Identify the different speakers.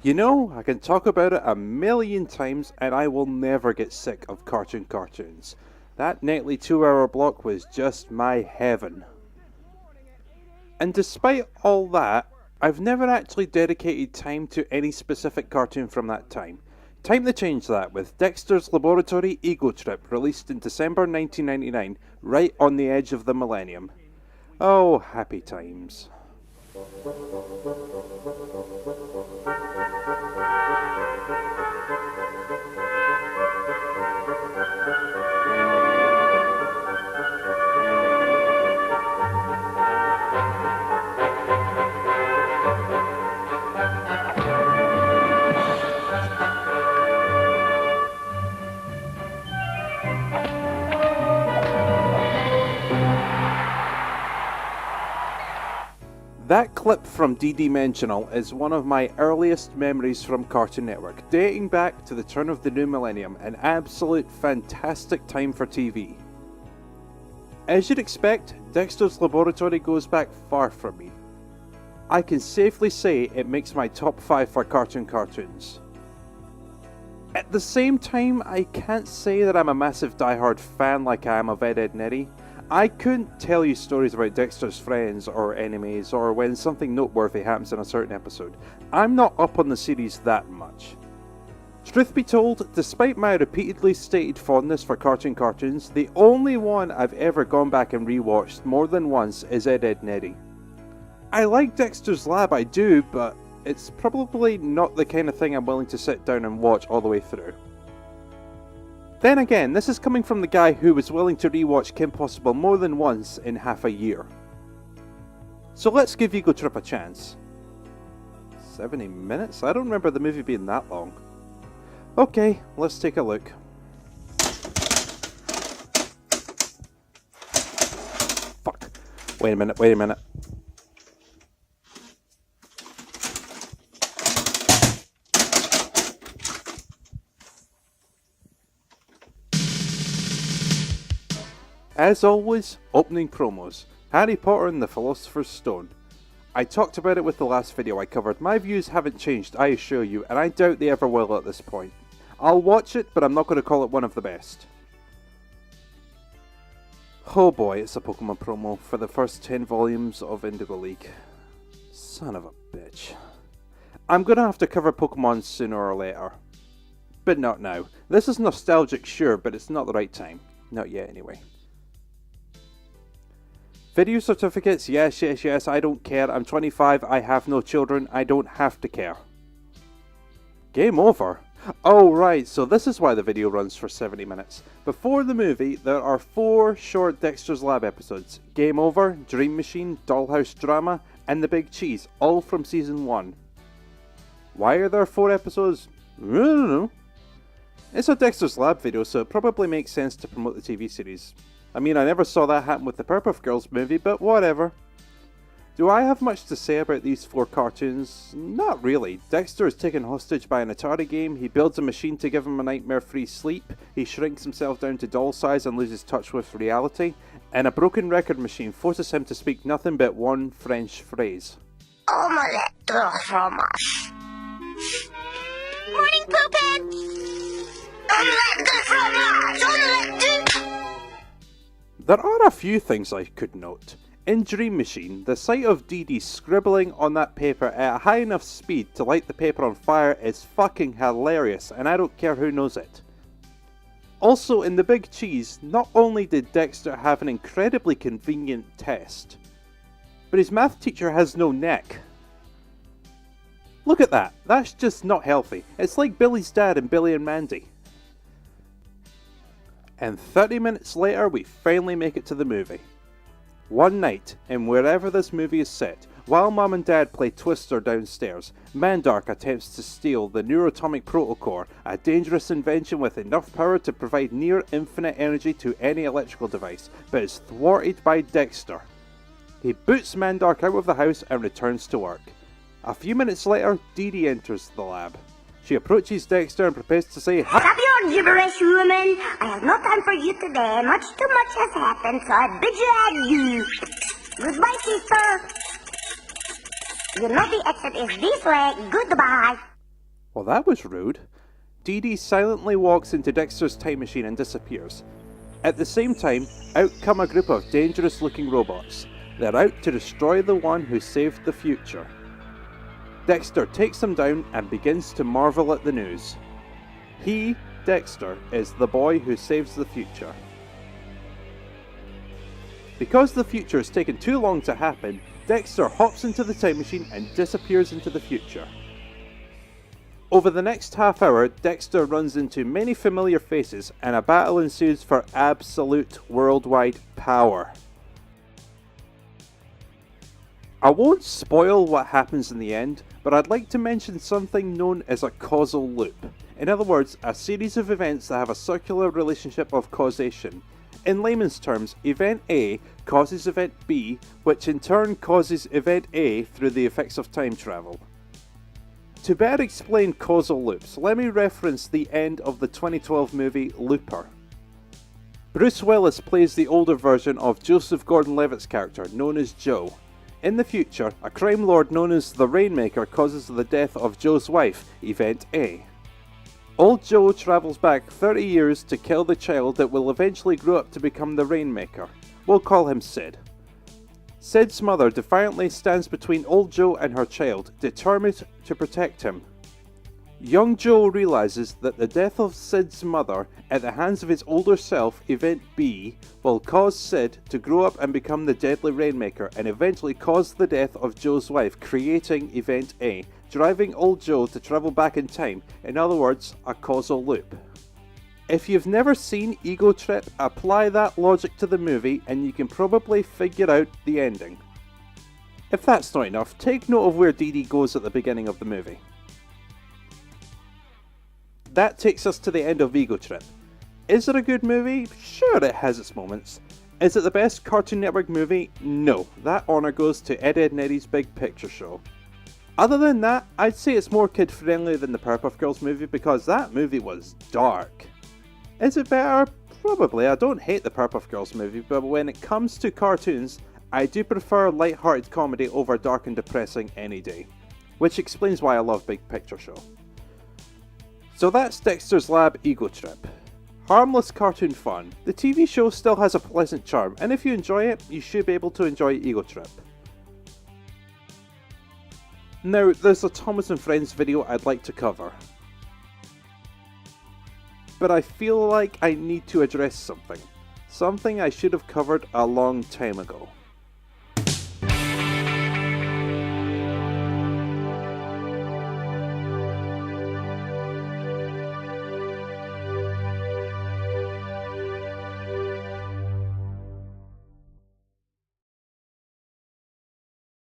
Speaker 1: You know, I can talk about it a million times and I will never get sick of cartoons. That nightly 2-hour block was just my heaven. And despite all that, I've never actually dedicated time to any specific cartoon from that time. Time to change that with Dexter's Laboratory Ego Trip, released in December 1999, right on the edge of the millennium. Oh, happy times. That clip from D-Dimensional is one of my earliest memories from Cartoon Network, dating back to the turn of the new millennium, an absolute fantastic time for TV. As you'd expect, Dexter's Laboratory goes back far for me. I can safely say it makes my top 5 for cartoons. At the same time, I can't say that I'm a massive diehard fan like I am of Ed, Edd n Eddy. I couldn't tell you stories about Dexter's friends or enemies or when something noteworthy happens in a certain episode. I'm not up on the series that much. Truth be told, despite my repeatedly stated fondness for cartoons, the only one I've ever gone back and rewatched more than once is Ed, Edd n Eddy. I like Dexter's Lab, I do, but it's probably not the kind of thing I'm willing to sit down and watch all the way through. Then again, this is coming from the guy who was willing to rewatch Kim Possible more than once in half a year. So let's give Ego Trip a chance. 70 minutes? I don't remember the movie being that long. Okay, let's take a look. Fuck. Wait a minute. As always, opening promos. Harry Potter and the Philosopher's Stone. I talked about it with the last video I covered. My views haven't changed, I assure you, and I doubt they ever will at this point. I'll watch it, but I'm not going to call it one of the best. Oh boy, it's a Pokemon promo for the first 10 volumes of Indigo League. Son of a bitch. I'm going to have to cover Pokemon sooner or later. But not now. This is nostalgic, sure, but it's not the right time. Not yet, anyway. Video certificates, yes, I don't care. I'm 25, I have no children, I don't have to care. Game over? Oh right, so this is why the video runs for 70 minutes. Before the movie, there are 4 short Dexter's Lab episodes. Game Over, Dream Machine, Dollhouse Drama, and The Big Cheese, all from Season 1. Why are there 4 episodes? I don't know. It's a Dexter's Lab video, so it probably makes sense to promote the TV series. I mean, I never saw that happen with the Powerpuff Girls movie, but whatever. Do I have much to say about these 4 cartoons? Not really. Dexter is taken hostage by an Atari game, he builds a machine to give him a nightmare-free sleep, he shrinks himself down to doll size and loses touch with reality, and a broken record machine forces him to speak nothing but one French phrase.
Speaker 2: Omelette de fromage. Morning, Poophead! Omelette de fromage! Omelette de...
Speaker 1: There are a few things I could note. In Dream Machine, the sight of Dee Dee scribbling on that paper at a high enough speed to light the paper on fire is fucking hilarious, and I don't care who knows it. Also, in The Big Cheese, not only did Dexter have an incredibly convenient test, but his math teacher has no neck. Look at that, that's just not healthy. It's like Billy's dad in Billy and Mandy. And 30 minutes later, we finally make it to the movie. One night, and wherever this movie is set, while Mom and Dad play Twister downstairs, Mandark attempts to steal the Neuroatomic Protocore, a dangerous invention with enough power to provide near-infinite energy to any electrical device, but is thwarted by Dexter. He boots Mandark out of the house and returns to work. A few minutes later, Dee Dee enters the lab. She approaches Dexter and prepares to say,
Speaker 2: Stop your gibberish, human. I have no time for you today. Much too much has happened, so I bid you adieu. Goodbye, sister. You know the exit is this way. Goodbye.
Speaker 1: Well, that was rude. Dee Dee silently walks into Dexter's time machine and disappears. At the same time, out come a group of dangerous-looking robots. They're out to destroy the one who saved the future. Dexter takes them down and begins to marvel at the news. He, Dexter, is the boy who saves the future. Because the future has taken too long to happen, Dexter hops into the time machine and disappears into the future. Over the next half hour, Dexter runs into many familiar faces and a battle ensues for absolute worldwide power. I won't spoil what happens in the end, but I'd like to mention something known as a causal loop. In other words, a series of events that have a circular relationship of causation. In layman's terms, event A causes event B, which in turn causes event A through the effects of time travel. To better explain causal loops, let me reference the end of the 2012 movie Looper. Bruce Willis plays the older version of Joseph Gordon-Levitt's character, known as Joe. In the future, a crime lord known as the Rainmaker causes the death of Joe's wife, Event A. Old Joe travels back 30 years to kill the child that will eventually grow up to become the Rainmaker. We'll call him Sid. Sid's mother defiantly stands between old Joe and her child, determined to protect him. Young Joe realizes that the death of Sid's mother at the hands of his older self, Event B, will cause Sid to grow up and become the deadly Rainmaker and eventually cause the death of Joe's wife, creating Event A, driving old Joe to travel back in time, in other words, a causal loop. If you've never seen Ego Trip, apply that logic to the movie and you can probably figure out the ending. If that's not enough, take note of where Dee Dee goes at the beginning of the movie. That takes us to the end of Ego Trip. Is it a good movie? Sure, it has its moments. Is it the best Cartoon Network movie? No, that honour goes to Ed, Edd n Eddy's Big Picture Show. Other than that, I'd say it's more kid friendly than the Powerpuff Girls movie because that movie was dark. Is it better? Probably. I don't hate the Powerpuff Girls movie, but when it comes to cartoons, I do prefer light-hearted comedy over dark and depressing any day. Which explains why I love Big Picture Show. So that's Dexter's Lab Ego Trip. Harmless cartoon fun. The TV show still has a pleasant charm, and if you enjoy it, you should be able to enjoy Ego Trip. Now, there's a Thomas and Friends video I'd like to cover. But I feel like I need to address something. Something I should have covered a long time ago.